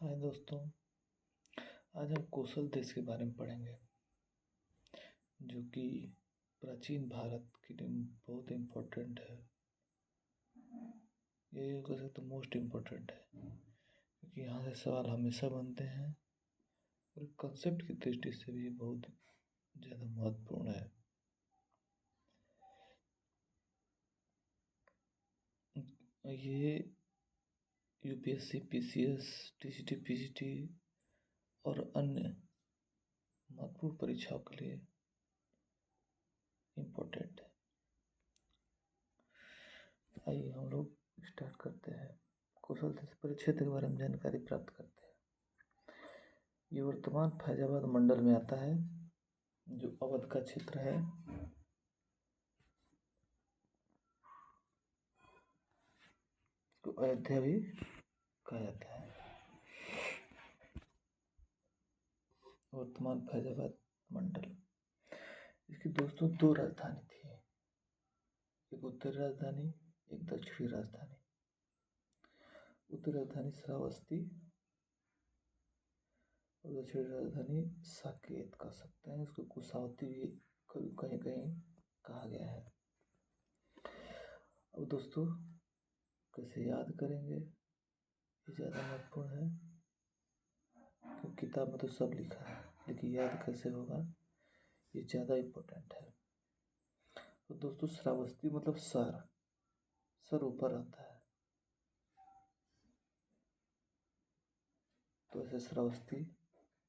हाय दोस्तों। आज हम कौशल देश के बारे में पढ़ेंगे जो कि प्राचीन भारत के लिए बहुत इम्पोर्टेंट है। ये कह सकते मोस्ट इम्पोर्टेंट है क्योंकि यहाँ से सवाल हमेशा बनते हैं और कंसेप्ट की दृष्टि से भी बहुत ज़्यादा महत्वपूर्ण है। ये यूपीएससी, पीसीएस, टीजीटी, पीजीटी और अन्य महत्वपूर्ण परीक्षाओं के लिए इम्पोर्टेंट है। आइए हम लोग स्टार्ट करते हैं। कौशल से परिक्षेत्र के बारे में जानकारी प्राप्त करते हैं। ये वर्तमान फैजाबाद मंडल में आता है जो अवध का क्षेत्र है। तो अयोध्या भी कहा जाता है। वर्तमान फैजाबाद मंडल। इसकी दोस्तों दो राजधानी थी, एक उत्तरी राजधानी, एक दक्षिणी राजधानी। उत्तरी राजधानी श्रावस्ती और दक्षिणी राजधानी साकेत कह सकते हैं। इसको कुशावती भी कहीं कहीं कहा गया है। अब दोस्तों कैसे याद करेंगे, ये ज़्यादा महत्वपूर्ण है क्योंकि किताब में तो सब लिखा है, लेकिन याद कैसे होगा ये ज़्यादा इम्पोर्टेंट है। तो दोस्तों श्रावस्ती मतलब सर ऊपर आता है, तो ऐसे श्रावस्ती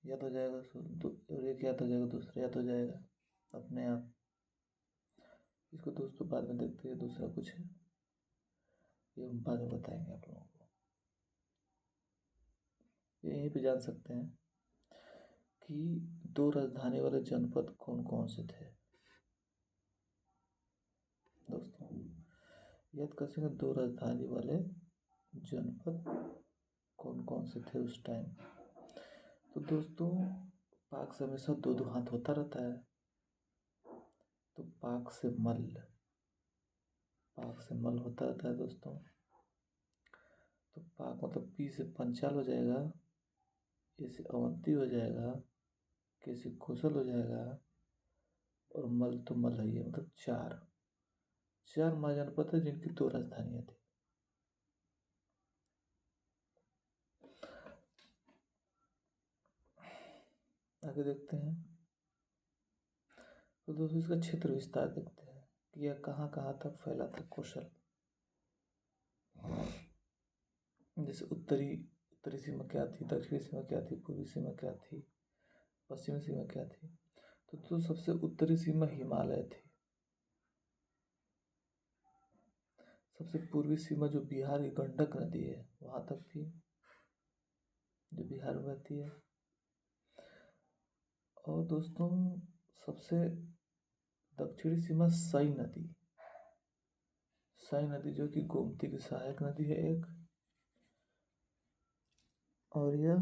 याद हो जाएगा, और एक याद हो जाएगा, दूसरा याद हो जाएगा अपने आप। इसको दोस्तों बाद में देखते हैं, दूसरा कुछ है ये हम बाद में बताएंगे आप लोगों को। यहीं पे जान सकते हैं कि दो राजधानी वाले जनपद कौन कौन से थे। दोस्तों याद कर सकें दो राजधानी वाले जनपद कौन कौन से थे उस टाइम। तो दोस्तों पाक से हमेशा दो दो हाथ होता रहता है, तो पाक से मल होता रहता है दोस्तों। तो पाक मतलब पी से पंचाल हो जाएगा, ए से अवंती हो जाएगा, के से कौशल हो जाएगा, और मल तो मल है, मतलब चार महाजनपद है जिनकी दो राजधानियां थी। आगे देखते हैं। तो दोस्तों इसका क्षेत्र विस्तार देखते हैं कि यह कहाँ कहाँ तक फैला था कौशल। जैसे उत्तरी सीमा क्या थी, दक्षिणी सीमा क्या थी, पूर्वी सीमा क्या थी, पश्चिमी सीमा क्या थी। तो सबसे उत्तरी सीमा हिमालय थी। सबसे पूर्वी सीमा जो बिहार की गंडक नदी है वहाँ तक थी, जो बिहार में बहती है। और दोस्तों सबसे दक्षिणी सीमा सई नदी जो कि गोमती की सहायक नदी है एक, और यह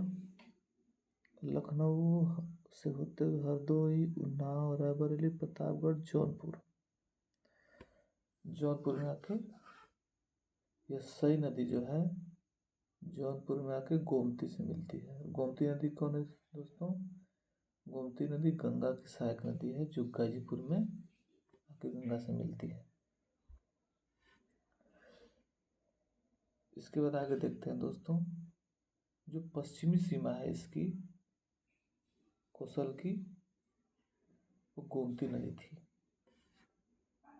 लखनऊ से होते हुए हरदोई, उन्नाव, रायबरेली, प्रतापगढ़, जौनपुर में आके यह सई नदी जो है जौनपुर में आके गोमती से मिलती है। गोमती नदी कौन है दोस्तों? गोमती नदी गंगा की सहायक नदी है जो गाजीपुर में आके गंगा से मिलती है। इसके बाद आगे देखते हैं दोस्तों, जो पश्चिमी सीमा है इसकी कौशल की, वो गोमती नदी थी।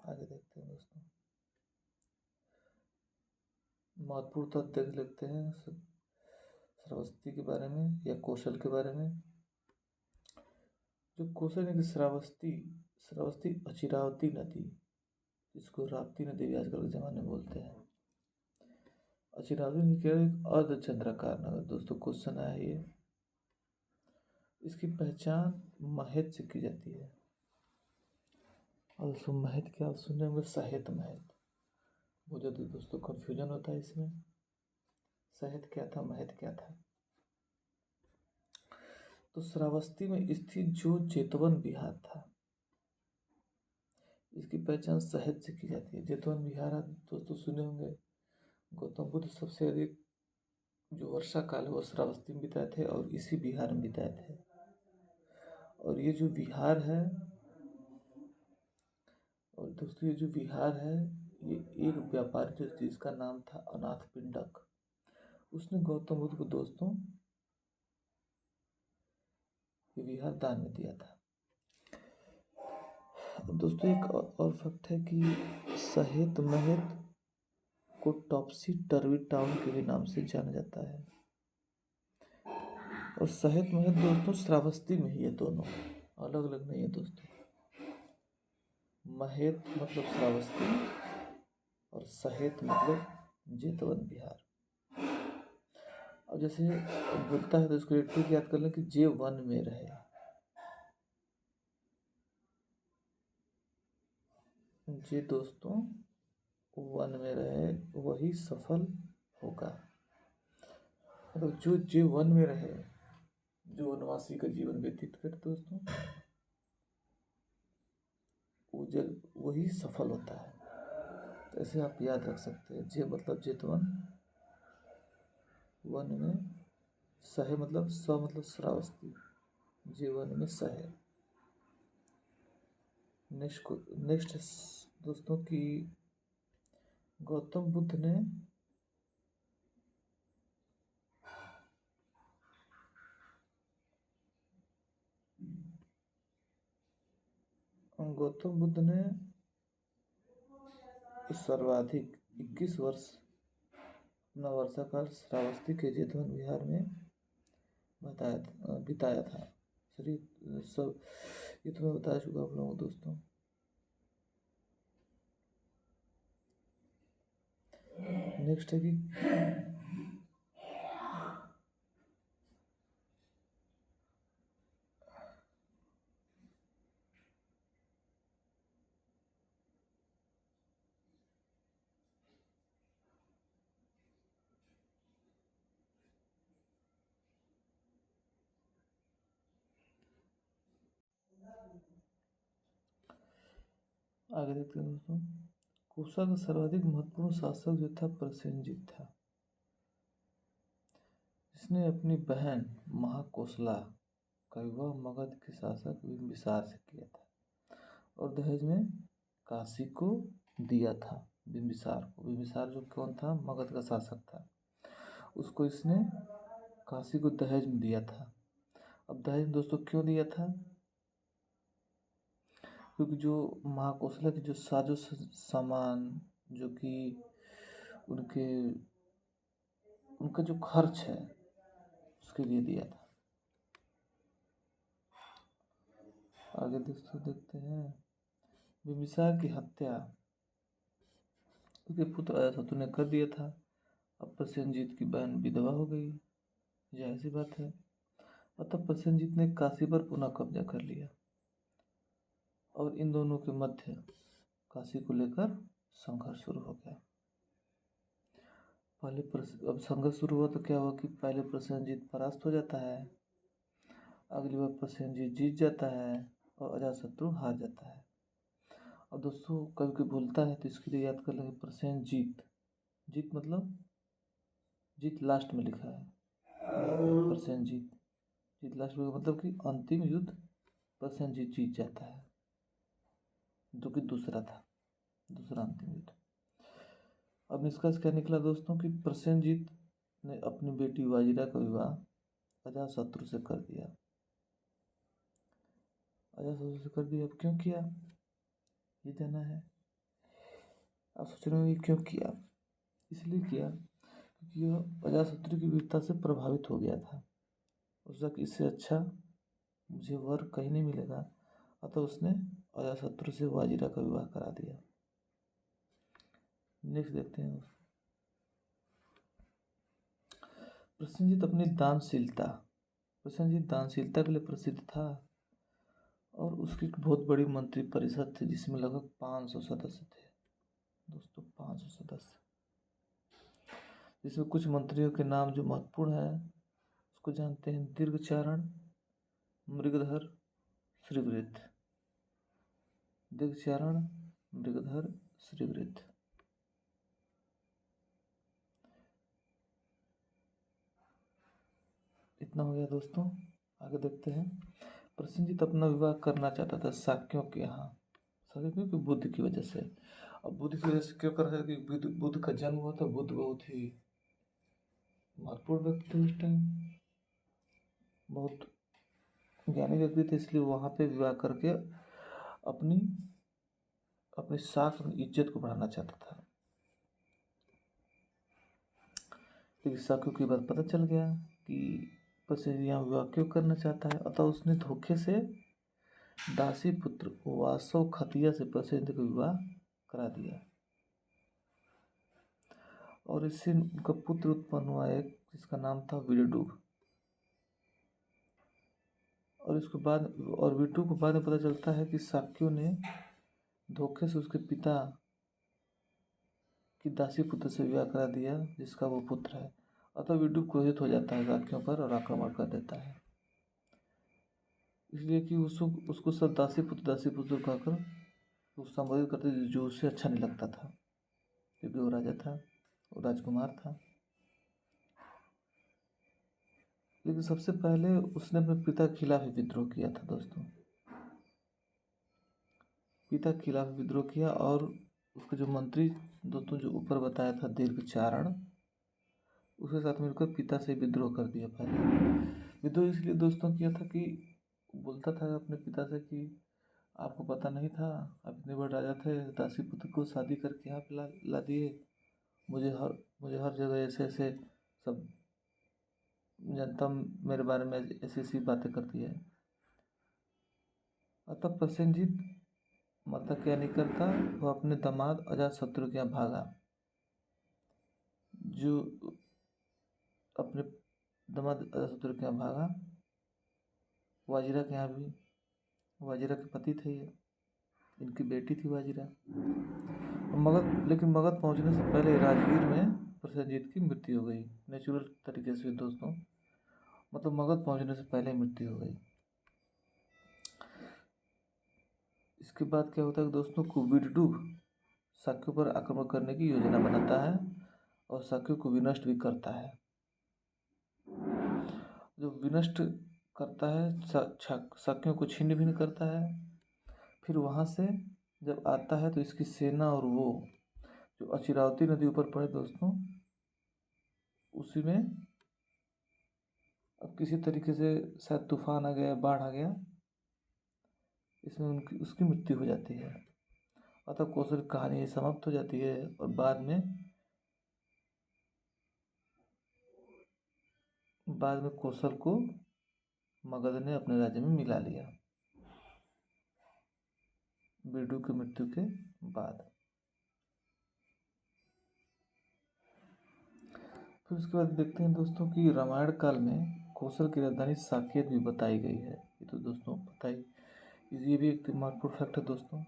आगे देखते हैं दोस्तों, महत्वपूर्ण तथ्य देख लेते हैं श्रावस्ती के बारे में या कौशल के बारे में। जो कौशल है कि श्रावस्ती अचिरावती नदी, जिसको राप्ती नदी भी आजकल के ज़माने में बोलते हैं। अचिरावती नदी क्या है? एक अर्धचंद्राकार नगर। दोस्तों क्वेश्चन आया ये। इसकी पहचान महत से की जाती है। और दोस्तों महत क्या आप सुन रहे होंगे? सहेत महत। वो जो दोस्तों कन्फ्यूजन होता है इसमें, सहेत क्या था, महत क्या था। तो श्रावस्ती में स्थित जो जेतवन विहार था, इसकी पहचान सहेत से की जाती है। जेतवन विहार आप दोस्तों सुने होंगे, गौतम बुद्ध सबसे अधिक जो वर्षा काल है वो श्रावस्ती में बिताए थे और इसी बिहार में बिताए थे। और ये जो बिहार है, और दोस्तों ये जो बिहार है, ये एक व्यापारी जो जिसका नाम था अनाथ पिंडक, उसने गौतम बुद्ध को दोस्तों ये बिहार दान में दिया था। दोस्तों एक और फैक्ट है कि सहेत महत को टॉपसी टर्वी टाउन के भी नाम से जाना जाता है। और सहेत महत दोस्तों श्रावस्ती में ही है, दोनों अलग अलग नहीं है दोस्तों। महेत मतलब श्रावस्ती और सहेत मतलब जेतवन बिहार। और जैसे बोलता है तो इसको ट्रिक याद कर लें कि जे वन में रहे, जे दोस्तों वन में रहे वही सफल होगा। मतलब जो जे वन में रहे, जो वनवासी का जीवन व्यतीत करे दोस्तों, वही सफल होता है। तो ऐसे आप याद रख सकते हैं, जे मतलब जेतवन, वन में, सहे मतलब श्रावस्ती, जे वन में सहे। नेक्स्ट दोस्तों की गौतम बुद्ध ने सर्वाधिक 21 वर्ष अपना वर्षाकाल श्रावस्ती के जेतवन बिहार में बिताया था। शरीर सब ये तो मैं बता चुका आप लोगों को दोस्तों। नेक्स्ट है कि आगे देखते हैं दोस्तों। कोसा का सर्वाधिक महत्वपूर्ण शासक जो था प्रसेनजीत था, इसने अपनी बहन महाकोसला का विवाह मगध के शासक बिंबिसार से किया था और दहेज में काशी को दिया था। बिंबिसार जो कौन था, मगध का शासक था, उसको इसने काशी को दहेज में दिया था। अब दहेज दोस्तों क्यों दिया था, क्योंकि जो महाकौशला के जो साजो सामान, जो कि उनके उनका जो खर्च है उसके लिए दिया था। आगे दोस्तों देखते हैं, बिंबिसार की हत्या उसके पुत्र अजातशत्रु ने कर दिया था। अब प्रसेनजीत की बहन विधवा हो गई, जाहिर सी बात है। अतः प्रसेनजीत ने काशी पर पुनः कब्जा कर लिया और इन दोनों के मध्य काशी को लेकर संघर्ष शुरू हो गया। अब संघर्ष शुरू हुआ तो क्या हुआ कि पहले प्रसेनजीत परास्त हो जाता है, अगली बार प्रसेनजीत जीत जाता है और अजातशत्रु हार जाता है। और दोस्तों कभी कोई भूलता है तो इसके लिए याद कर लेंगे, प्रसेनजीत, जीत मतलब जीत लास्ट में लिखा है, प्रसेनजीत जीत लास्ट में मतलब कि अंतिम युद्ध प्रसेनजीत जीत जाता है, जो कि दूसरा अंतिम युद्ध। अब निष्कर्ष क्या निकला दोस्तों कि प्रसेनजीत ने अपनी बेटी वाजिरा का विवाह अजातशत्रु से कर दिया। अब क्यों किया, ये जानना है। आप सोच रहे हो क्यों किया, इसलिए किया क्योंकि यह अजातशत्रु की वीरता से प्रभावित हो गया था। उसका कि इससे अच्छा मुझे वर कहीं नहीं मिलेगा, अतः उसने अजातशत्रु से वाजिरा का विवाह करा दिया। नेक्स्ट देखते हैं, प्रसेनजीत दानशीलता के लिए प्रसिद्ध था और उसकी एक बहुत बड़ी मंत्री परिषद थी जिसमें लगभग 500 सदस्य थे दोस्तों, 500 सदस्य, जिसमें कुछ मंत्रियों के नाम जो महत्वपूर्ण है उसको जानते हैं। दीर्घचारण, मृगधर, श्रीवृद्ध। दीर्घचारण, मृगधर, श्रीवृद्ध। इतना हो गया दोस्तों। आगे देखते हैं। प्रसेनजीत अपना विवाह करना चाहता था शाक्यों के यहाँ। शाक्यों क्योंकि बुद्ध की वजह से। अब बुद्ध की वजह से क्यों कर रहा है कि बुद्ध का जन्म हुआ था। बुद्ध बहुत ही महत्वपूर्ण व्यक्ति थे उस टाइम, बहुत ज्ञानी व्यक्ति थे, इसलिए वहाँ पे विवाह करके अपनी अपनी शाख अपनी इज्जत को बढ़ाना चाहता था। लेकिन शाक्यों की बात पता चल गया कि प्रसेनजीत यहाँ विवाह क्यों करना चाहता है, अतः उसने धोखे से दासी पुत्र वासव खतिया से प्रसेनजीत का विवाह करा दिया और इससे उनका पुत्र उत्पन्न हुआ एक, जिसका नाम था विडडूब। और इसके बाद विडडू को बाद में पता चलता है कि शाक्यों ने धोखे से उसके पिता की दासी पुत्र से विवाह करा दिया, जिसका वो पुत्र है। अतः विडडू क्रोधित हो जाता है शाक्यों पर और आक्रमण कर देता है, इसलिए कि उसको सब दासी पुत्र कहकर वो संबोधित करते, जो उसे अच्छा नहीं लगता था, क्योंकि वो राजा था, वो राजकुमार था। लेकिन सबसे पहले उसने अपने पिता के खिलाफ ही विद्रोह किया था दोस्तों। पिता के खिलाफ विद्रोह किया और उसके जो मंत्री दोस्तों जो ऊपर बताया था दीर्घचारण, उसके साथ मिलकर पिता से विद्रोह कर दिया। पहले विद्रोह इसलिए दोस्तों किया था कि बोलता था अपने पिता से कि आपको पता नहीं था, आप इतने बड़े राजा थे, दासी पुत्र को शादी करके यहाँ पे ला दिए। मुझे हर जगह ऐसे ऐसे सब जनता मेरे बारे में ऐसी ऐसी बातें करती है। अतः प्रसेनजीत मतलब क्या नहीं करता, वो अपने दामाद अजातशत्रु के यहाँ भागा। जो अपने दामाद अजातशत्रु के यहाँ भागा, वाजिरा के यहाँ भी। वाजिरा के पति थे ये, इनकी बेटी थी वाजिरा। लेकिन मगध पहुंचने से पहले राजगीर में प्रसेनजीत की मृत्यु हो गई, नेचुरल तरीके से दोस्तों, मतलब मगध पहुंचने से पहले मृत्यु हो गई। इसके बाद क्या होता है दोस्तों, विडडू शाक्यों पर आक्रमण करने की योजना बनाता है और शाक्यों को विनष्ट भी करता है। जो विनष्ट करता है, शाक्यों को छिन्न भिन्न करता है। फिर वहाँ से जब आता है तो इसकी सेना और वो जो अचिरावती नदी ऊपर पड़े दोस्तों, उसी में अब किसी तरीके से शायद तूफान आ गया, बाढ़ आ गया, इसमें उसकी मृत्यु हो जाती है। अतः कौशल की कहानी समाप्त हो जाती है और बाद में कौशल को मगध ने अपने राज्य में मिला लिया विडडू की मृत्यु के बाद। फिर उसके बाद देखते हैं दोस्तों कि रामायण काल में कौशल की राजधानी साकेत भी बताई गई है। ये तो दोस्तों बताई, ये भी एक महत्वपूर्ण फैक्ट है दोस्तों।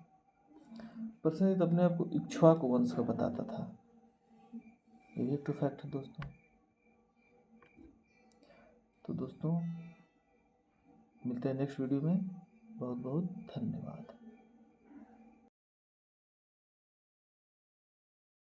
प्रसेनजीत अपने आप को इक्ष्वाकु वंश का बताता था, ये भी एक तो फैक्ट है दोस्तों। तो दोस्तों मिलते हैं नेक्स्ट वीडियो में। बहुत बहुत धन्यवाद।